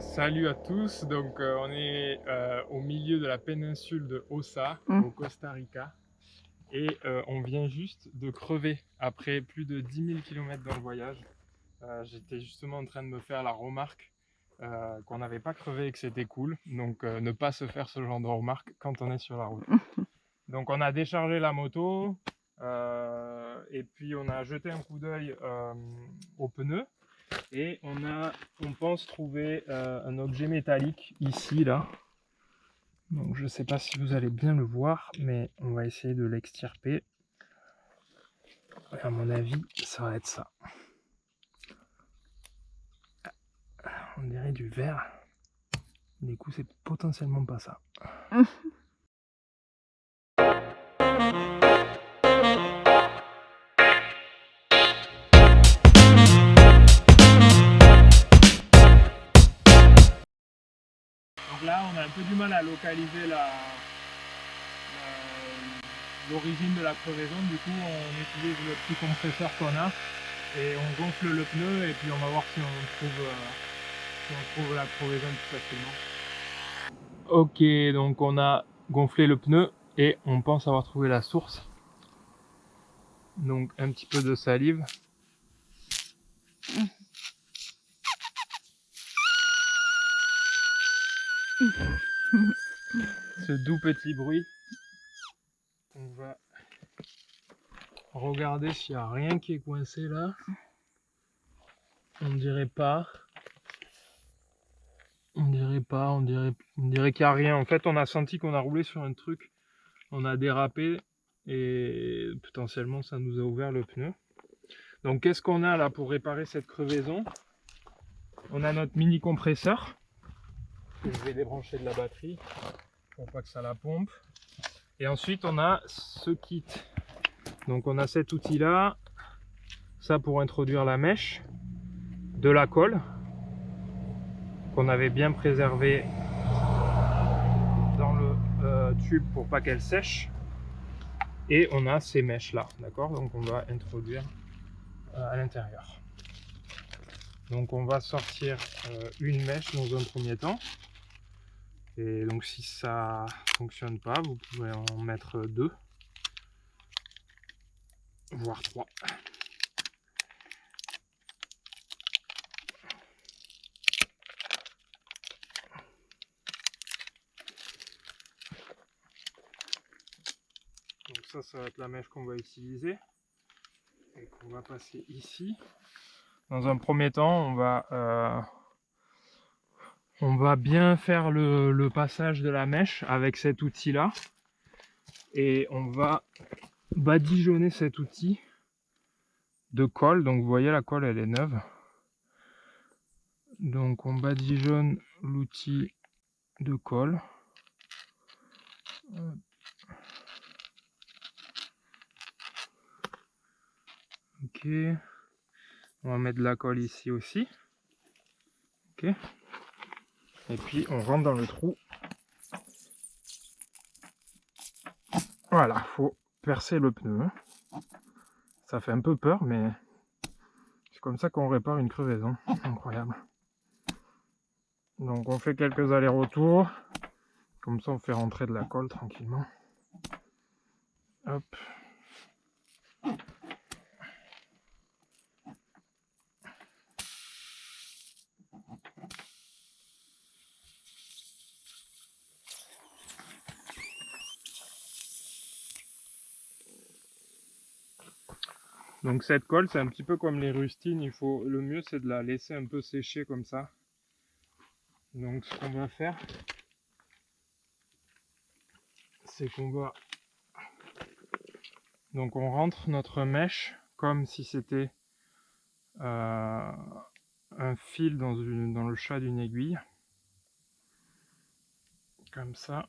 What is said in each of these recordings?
Salut à tous, donc on est au milieu de la péninsule de Osa, au Mmh. Costa Rica, et on vient juste de crever après plus de 10 000 km dans le voyage. J'étais justement en train de me faire la remarque qu'on n'avait pas crevé et que c'était cool, donc ne pas se faire ce genre de remarque quand on est sur la route. Donc on a déchargé la moto, et puis on a jeté un coup d'œil aux pneus. Et on pense trouver un objet métallique ici, là. Donc je ne sais pas si vous allez bien le voir, mais on va essayer de l'extirper. À mon avis, ça va être ça. On dirait du verre. Du coup, c'est potentiellement pas ça. Donc là, on a un peu du mal à localiser l'origine de la crevaison. Du coup, on utilise le petit compresseur qu'on a et on gonfle le pneu et puis on va voir si on trouve la crevaison plus facilement. Ok, donc on a gonflé le pneu et on pense avoir trouvé la source. Donc un petit peu de salive. Ce doux petit bruit. On va regarder s'il n'y a rien qui est coincé là. On dirait pas. On dirait pas, on dirait qu'il n'y a rien. En fait, on a senti qu'on a roulé sur un truc. On a dérapé et potentiellement ça nous a ouvert le pneu. Donc qu'est-ce qu'on a là pour réparer cette crevaison? On a notre mini compresseur que je vais débrancher de la batterie pour pas que ça la pompe. Et ensuite on a ce kit. Donc on a cet outil là, ça pour introduire la mèche, de la colle qu'on avait bien préservée dans le tube pour pas qu'elle sèche. Et on a ces mèches là, d'accord? Donc on va introduire à l'intérieur. Donc on va sortir une mèche dans un premier temps. Et donc si ça fonctionne pas, vous pouvez en mettre deux, voire trois. Donc ça va être la mèche qu'on va utiliser et qu'on va passer ici. Dans un premier temps, on va bien faire le passage de la mèche avec cet outil là et on va badigeonner cet outil de colle. Donc vous voyez, la colle elle est neuve. Donc on badigeonne l'outil de colle. Ok, on va mettre de la colle ici aussi. Ok, et puis on rentre dans le trou. Voilà, faut percer le pneu. Ça fait un peu peur, mais c'est comme ça qu'on répare une crevaison. Incroyable. Donc on fait quelques allers-retours. Comme ça on fait rentrer de la colle tranquillement. Hop. Donc cette colle, c'est un petit peu comme les rustines. Le mieux c'est de la laisser un peu sécher comme ça. Donc ce qu'on va faire, c'est donc on rentre notre mèche comme si c'était un fil dans le chat d'une aiguille. Comme ça.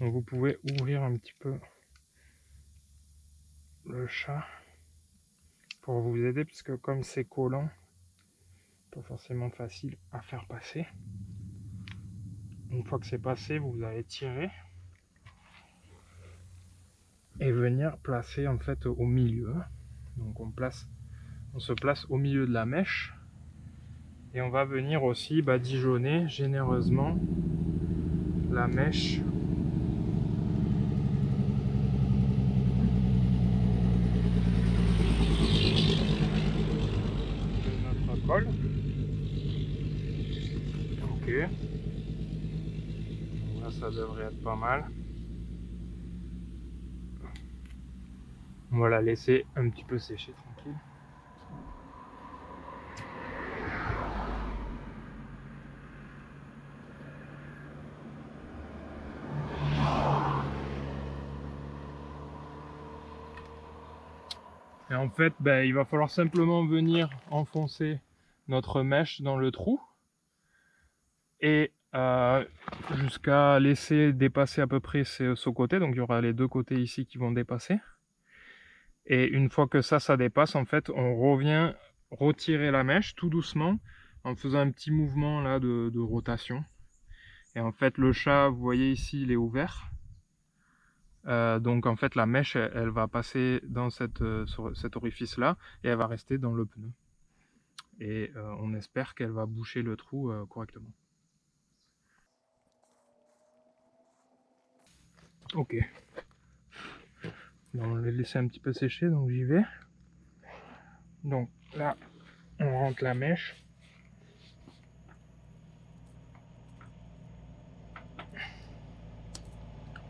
Donc vous pouvez ouvrir un petit peu le chat pour vous aider, puisque comme c'est collant, pas forcément facile à faire passer. Une fois que c'est passé, vous allez tirer. et venir placer en fait au milieu. Donc on se place au milieu de la mèche et on va venir aussi badigeonner généreusement la mèche de notre colle. Ok, donc là ça devrait être pas mal. On va la laisser un petit peu sécher tranquille. Et en fait, il va falloir simplement venir enfoncer notre mèche dans le trou et jusqu'à laisser dépasser à peu près ce côté. Donc il y aura les deux côtés ici qui vont dépasser. Et une fois que ça dépasse, en fait, on revient retirer la mèche tout doucement en faisant un petit mouvement là de rotation. Et en fait, le chat, vous voyez ici, il est ouvert. Donc en fait la mèche elle va passer dans cet orifice là et elle va rester dans le pneu et on espère qu'elle va boucher le trou correctement. Ok, on va le laisser un petit peu sécher, donc j'y vais. Donc là on rentre la mèche.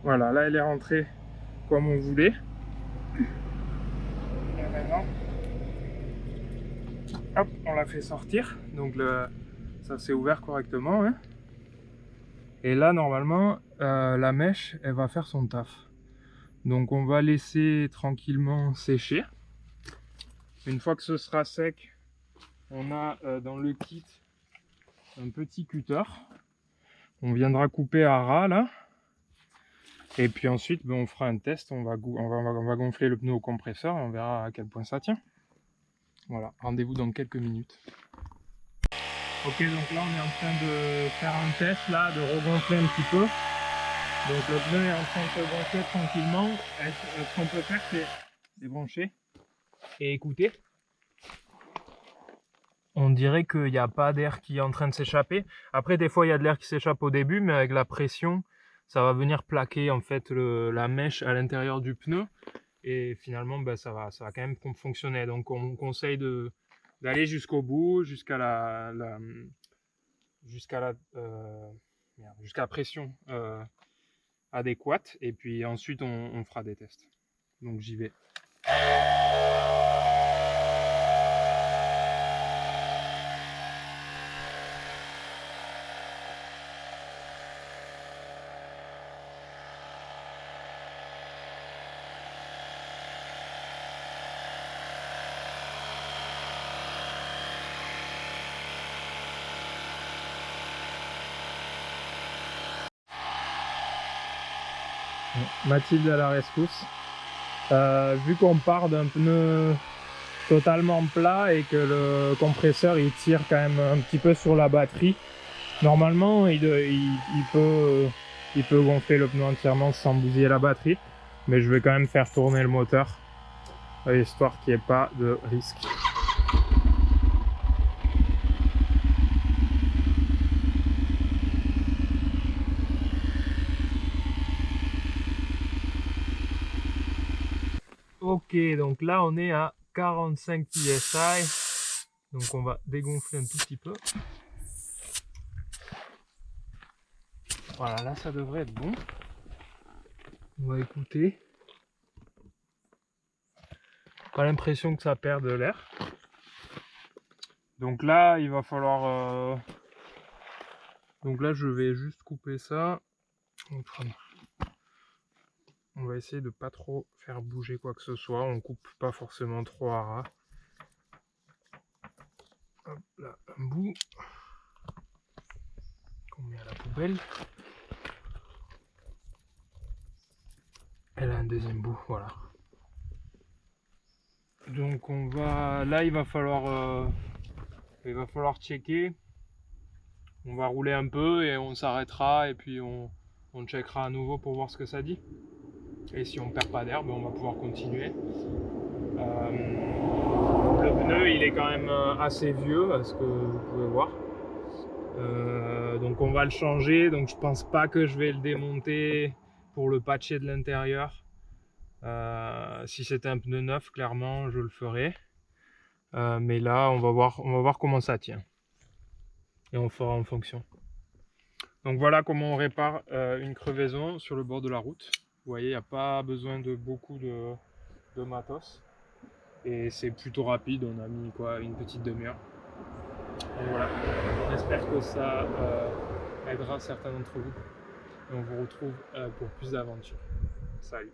Voilà, là elle est rentrée comme on voulait. Et maintenant, hop, on l'a fait sortir. Donc ça s'est ouvert correctement. Hein. Et là, normalement, la mèche, elle va faire son taf. Donc on va laisser tranquillement sécher. Une fois que ce sera sec, on a dans le kit un petit cutter. On viendra couper à ras là. Et puis ensuite, on fera un test. On va gonfler le pneu au compresseur et on verra à quel point ça tient. Voilà, rendez-vous dans quelques minutes. Ok, donc là on est en train de faire un test là, de regonfler un petit peu. Donc le pneu est en train de se gonfler tranquillement. Ce qu'on peut faire, c'est débrancher et écouter. On dirait qu'il n'y a pas d'air qui est en train de s'échapper. Après, des fois, il y a de l'air qui s'échappe au début, mais avec la pression, ça va venir plaquer en fait la mèche à l'intérieur du pneu. Et finalement, ça va quand même fonctionner. Donc, on conseille d'aller jusqu'au bout, jusqu'à la pression adéquate. Et puis ensuite, on fera des tests. Donc, j'y vais. Mathilde à la rescousse. Vu qu'on part d'un pneu totalement plat et que le compresseur il tire quand même un petit peu sur la batterie, normalement il peut gonfler le pneu entièrement sans bousiller la batterie, mais je vais quand même faire tourner le moteur histoire qu'il n'y ait pas de risque. Ok, donc là on est à 45 psi, donc on va dégonfler un tout petit peu. Voilà, là ça devrait être bon. On va écouter. Pas l'impression que ça perd de l'air. Donc là il va falloir donc là je vais juste couper ça. On va essayer de pas trop faire bouger quoi que ce soit. On coupe pas forcément trop à ras. Hop là, un bout qu'on met à la poubelle. Et là un deuxième bout, voilà. Donc on va, là il va falloir checker. On va rouler un peu et on s'arrêtera et puis on checkera à nouveau pour voir ce que ça dit. Et si on perd pas d'air, on va pouvoir continuer. Le pneu il est quand même assez vieux, à ce que vous pouvez voir. Donc on va le changer, donc je pense pas que je vais le démonter pour le patcher de l'intérieur. Si c'était un pneu neuf, clairement je le ferais. Mais là on va voir comment ça tient. Et on fera en fonction. Donc voilà comment on répare une crevaison sur le bord de la route. Vous voyez, il n'y a pas besoin de beaucoup de matos. Et c'est plutôt rapide, on a mis quoi, une petite demi-heure. Donc voilà, on espère que ça aidera certains d'entre vous. Et on vous retrouve pour plus d'aventures. Salut!